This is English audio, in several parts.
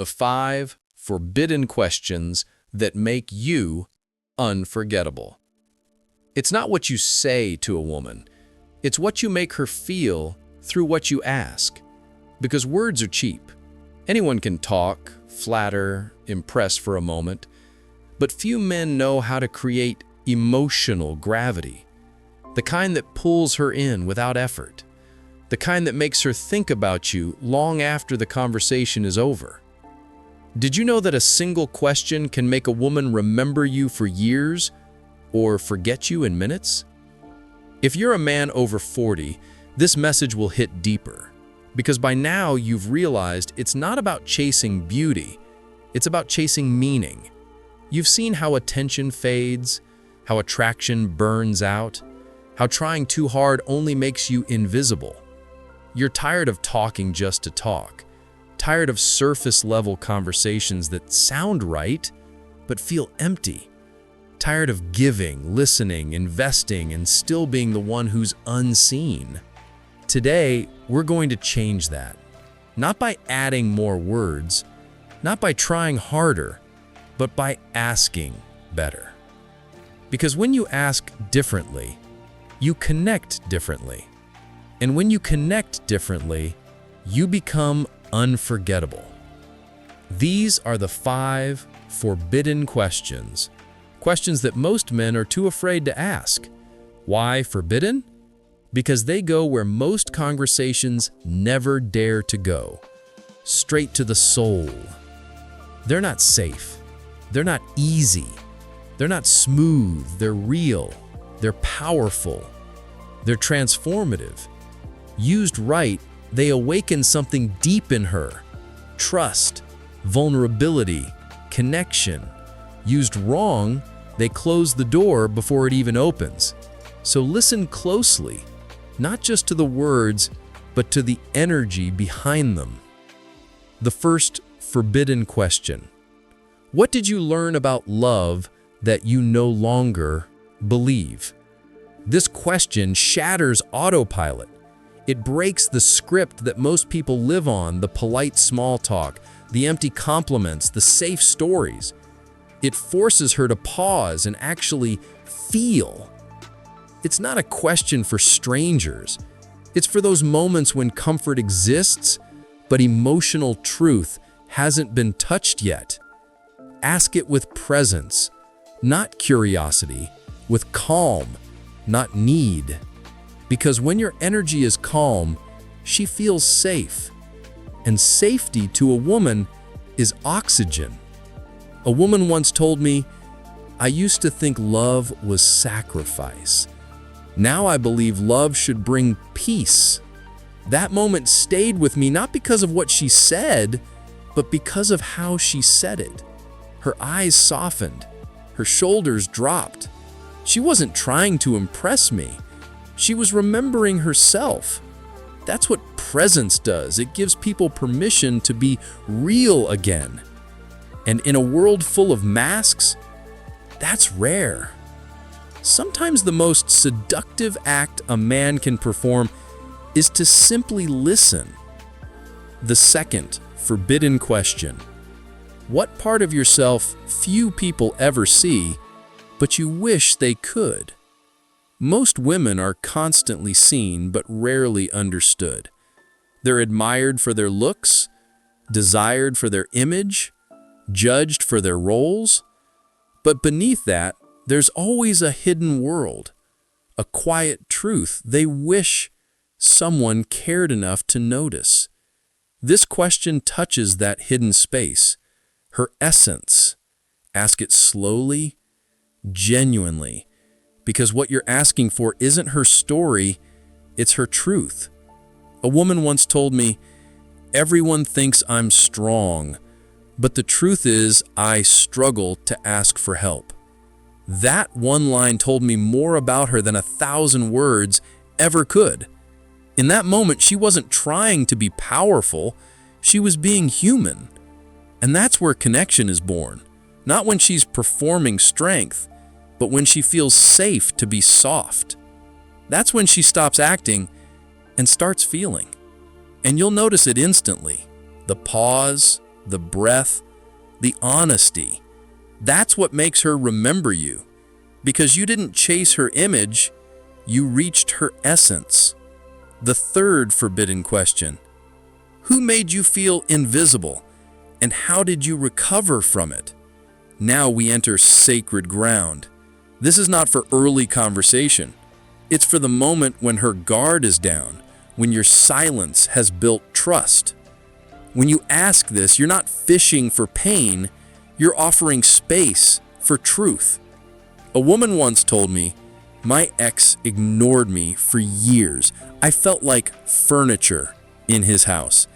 The 5 forbidden questions that make you unforgettable. It's not what you say to a woman. It's what you make her feel through what you ask. Because words are cheap. Anyone can talk, flatter, impress for a moment, but few men know how to create emotional gravity. The kind that pulls her in without effort. The kind that makes her think about you long after the conversation is over. Did you know that a single question can make a woman remember you for years or forget you in minutes? If you're a man over 40, this message will hit deeper, because by now you've realized it's not about chasing beauty, it's about chasing meaning. You've seen how attention fades, how attraction burns out, how trying too hard only makes you invisible. You're tired of talking just to talk. Tired of surface-level conversations that sound right, but feel empty. Tired of giving, listening, investing, and still being the one who's unseen. Today, we're going to change that. Not by adding more words, not by trying harder, but by asking better. Because when you ask differently, you connect differently. And when you connect differently, you become unforgettable. These are the 5 forbidden questions. Questions that most men are too afraid to ask. Why forbidden? Because they go where most conversations never dare to go. Straight to the soul. They're not safe. They're not easy. They're not smooth. They're real. They're powerful. They're transformative. Used right, they awaken something deep in her. Trust, vulnerability, connection. Used wrong, they close the door before it even opens. So listen closely, not just to the words, but to the energy behind them. The first forbidden question. What did you learn about love that you no longer believe? This question shatters autopilot. It breaks the script that most people live on, the polite small talk, the empty compliments, the safe stories. It forces her to pause and actually feel. It's not a question for strangers. It's for those moments when comfort exists, but emotional truth hasn't been touched yet. Ask it with presence, not curiosity, with calm, not need. Because when your energy is calm, she feels safe. And safety to a woman is oxygen. A woman once told me, "I used to think love was sacrifice. Now I believe love should bring peace." That moment stayed with me not because of what she said, but because of how she said it. Her eyes softened. Her shoulders dropped. She wasn't trying to impress me. She was remembering herself. That's what presence does. It gives people permission to be real again. And in a world full of masks, that's rare. Sometimes the most seductive act a man can perform is to simply listen. The second forbidden question. What part of yourself few people ever see, but you wish they could? Most women are constantly seen but rarely understood. They're admired for their looks, desired for their image, judged for their roles. But beneath that, there's always a hidden world, a quiet truth they wish someone cared enough to notice. This question touches that hidden space, her essence. Ask it slowly, genuinely. Because what you're asking for isn't her story, it's her truth. A woman once told me, "Everyone thinks I'm strong, but the truth is I struggle to ask for help." That one line told me more about her than 1,000 words ever could. In that moment, she wasn't trying to be powerful, she was being human. And that's where connection is born. Not when she's performing strength, but when she feels safe to be soft. That's when she stops acting and starts feeling. And you'll notice it instantly. The pause, the breath, the honesty. That's what makes her remember you. Because you didn't chase her image, you reached her essence. The third forbidden question: who made you feel invisible, and how did you recover from it? Now we enter sacred ground. This is not for early conversation. It's for the moment when her guard is down, when your silence has built trust. When you ask this, you're not fishing for pain, you're offering space for truth. A woman once told me, "My ex ignored me for years. I felt like furniture in his house,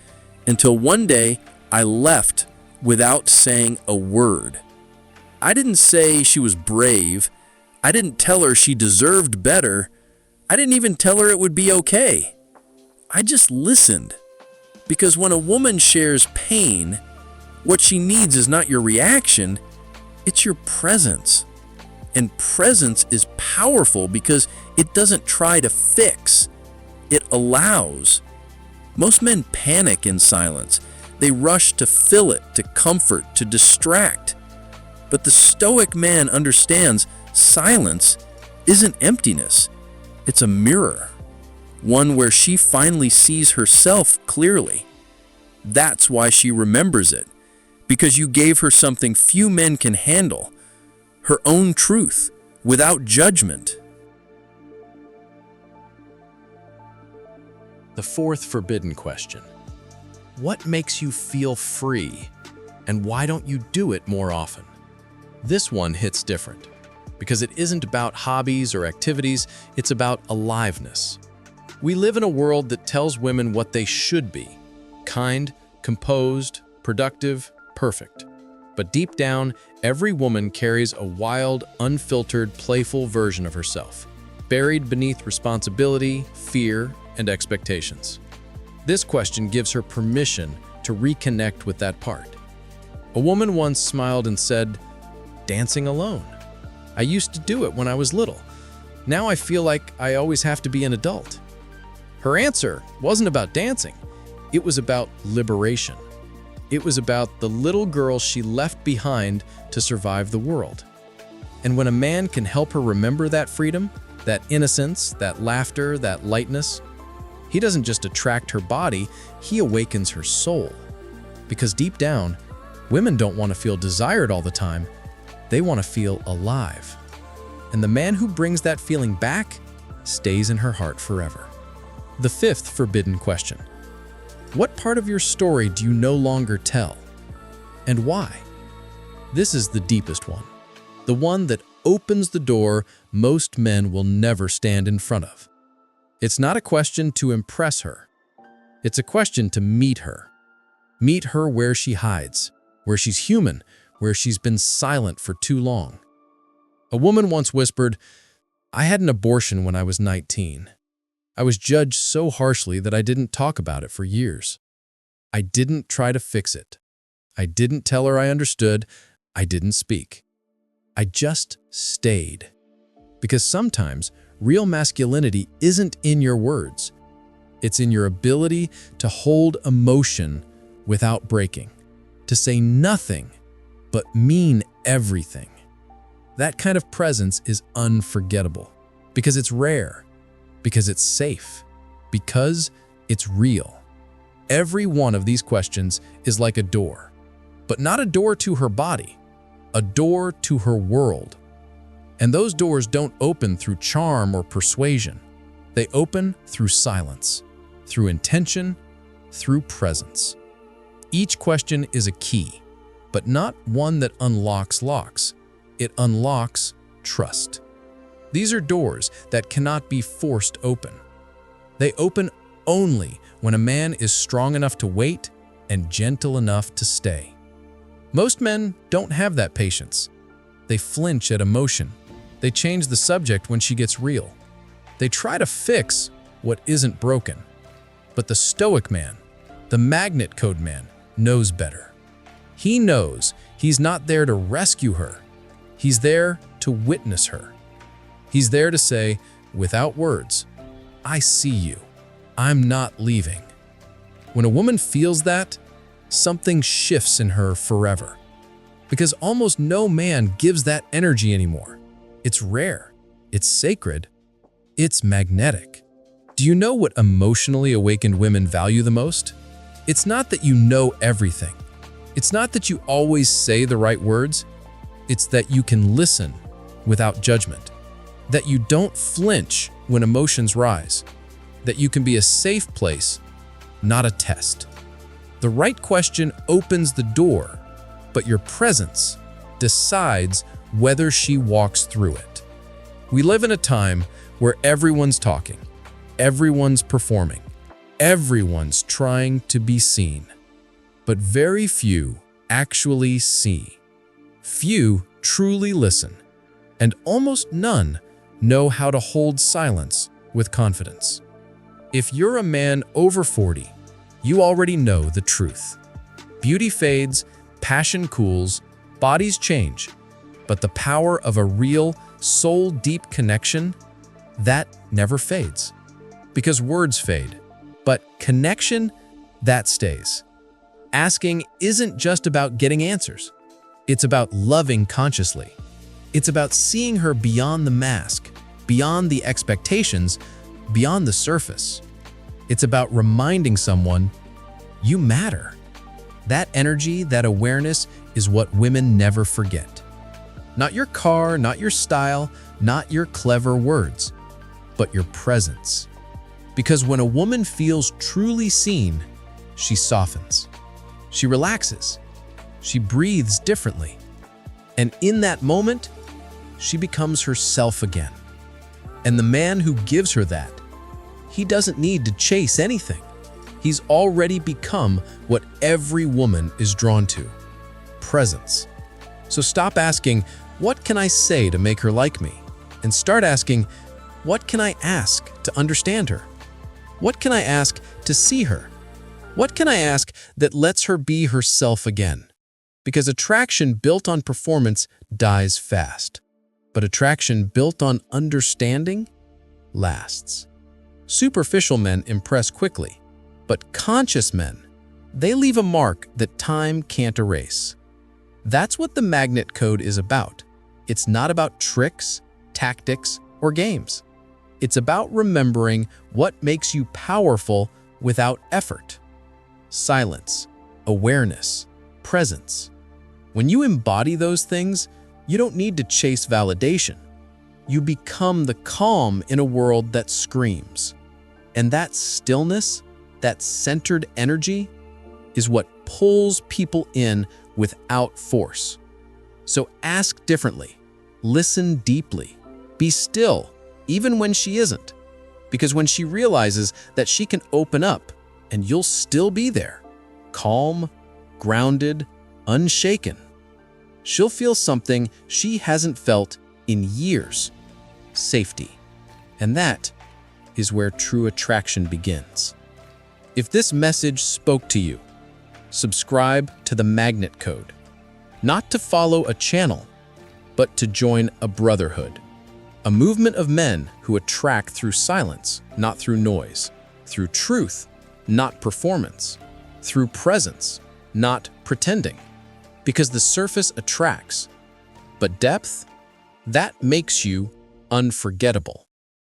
until one day I left without saying a word." I didn't say she was brave. I didn't tell her she deserved better. I didn't even tell her it would be okay. I just listened. Because when a woman shares pain, what she needs is not your reaction, it's your presence. And presence is powerful because it doesn't try to fix, it allows. Most men panic in silence. They rush to fill it, to comfort, to distract. But the stoic man understands silence isn't emptiness. It's a mirror, one where she finally sees herself clearly. That's why she remembers it, because you gave her something few men can handle, her own truth, without judgment. The fourth forbidden question: what makes you feel free, and why don't you do it more often? This one hits different, because it isn't about hobbies or activities, it's about aliveness. We live in a world that tells women what they should be: kind, composed, productive, perfect. But deep down, every woman carries a wild, unfiltered, playful version of herself, buried beneath responsibility, fear, and expectations. This question gives her permission to reconnect with that part. A woman once smiled and said, "Dancing alone. I used to do it when I was little. Now I feel like I always have to be an adult." Her answer wasn't about dancing. It was about liberation. It was about the little girl she left behind to survive the world. And when a man can help her remember that freedom, that innocence, that laughter, that lightness, he doesn't just attract her body, he awakens her soul. Because deep down, women don't want to feel desired all the time. They want to feel alive. And the man who brings that feeling back stays in her heart forever. The fifth forbidden question: what part of your story do you no longer tell? And why? This is the deepest one. The one that opens the door most men will never stand in front of. It's not a question to impress her. It's a question to meet her. Meet her where she hides, where she's human, where she's been silent for too long. A woman once whispered, "I had an abortion when I was 19. I was judged so harshly that I didn't talk about it for years. I didn't try to fix it. I didn't tell her I understood. I didn't speak. I just stayed." Because sometimes real masculinity isn't in your words. It's in your ability to hold emotion without breaking, to say nothing but mean everything. That kind of presence is unforgettable because it's rare, because it's safe, because it's real. Every one of these questions is like a door, but not a door to her body, a door to her world. And those doors don't open through charm or persuasion. They open through silence, through intention, through presence. Each question is a key, but not one that unlocks locks. It unlocks trust. These are doors that cannot be forced open. They open only when a man is strong enough to wait and gentle enough to stay. Most men don't have that patience. They flinch at emotion. They change the subject when she gets real. They try to fix what isn't broken. But the stoic man, the magnet code man, knows better. He knows he's not there to rescue her. He's there to witness her. He's there to say, without words, "I see you. I'm not leaving." When a woman feels that, something shifts in her forever. Because almost no man gives that energy anymore. It's rare, it's sacred, it's magnetic. Do you know what emotionally awakened women value the most? It's not that you know everything. It's not that you always say the right words. It's that you can listen without judgment. That you don't flinch when emotions rise. That you can be a safe place, not a test. The right question opens the door, but your presence decides whether she walks through it. We live in a time where everyone's talking, everyone's performing, everyone's trying to be seen, but very few actually see. Few truly listen, and almost none know how to hold silence with confidence. If you're a man over 40, you already know the truth. Beauty fades, passion cools, bodies change, but the power of a real, soul-deep connection, that never fades. Because words fade, but connection, that stays. Asking isn't just about getting answers. It's about loving consciously. It's about seeing her beyond the mask, beyond the expectations, beyond the surface. It's about reminding someone, you matter. That energy, that awareness is what women never forget. Not your car, not your style, not your clever words, but your presence. Because when a woman feels truly seen, she softens. She relaxes. She breathes differently. And in that moment, she becomes herself again. And the man who gives her that, he doesn't need to chase anything. He's already become what every woman is drawn to: presence. So stop asking, what can I say to make her like me? And start asking, what can I ask to understand her? What can I ask to see her? What can I ask that lets her be herself again? Because attraction built on performance dies fast, but attraction built on understanding lasts. Superficial men impress quickly, but conscious men, they leave a mark that time can't erase. That's what the magnet code is about. It's not about tricks, tactics, or games. It's about remembering what makes you powerful without effort. Silence, awareness, presence. When you embody those things, you don't need to chase validation. You become the calm in a world that screams. And that stillness, that centered energy, is what pulls people in without force. So ask differently, listen deeply, be still, even when she isn't. Because when she realizes that she can open up and you'll still be there, calm, grounded, unshaken, she'll feel something she hasn't felt in years: safety. And that is where true attraction begins. If this message spoke to you, subscribe to the Magnet Code. Not to follow a channel, but to join a brotherhood. A movement of men who attract through silence, not through noise. Through truth, not performance. Through presence, not pretending. Because the surface attracts, but depth, that makes you unforgettable.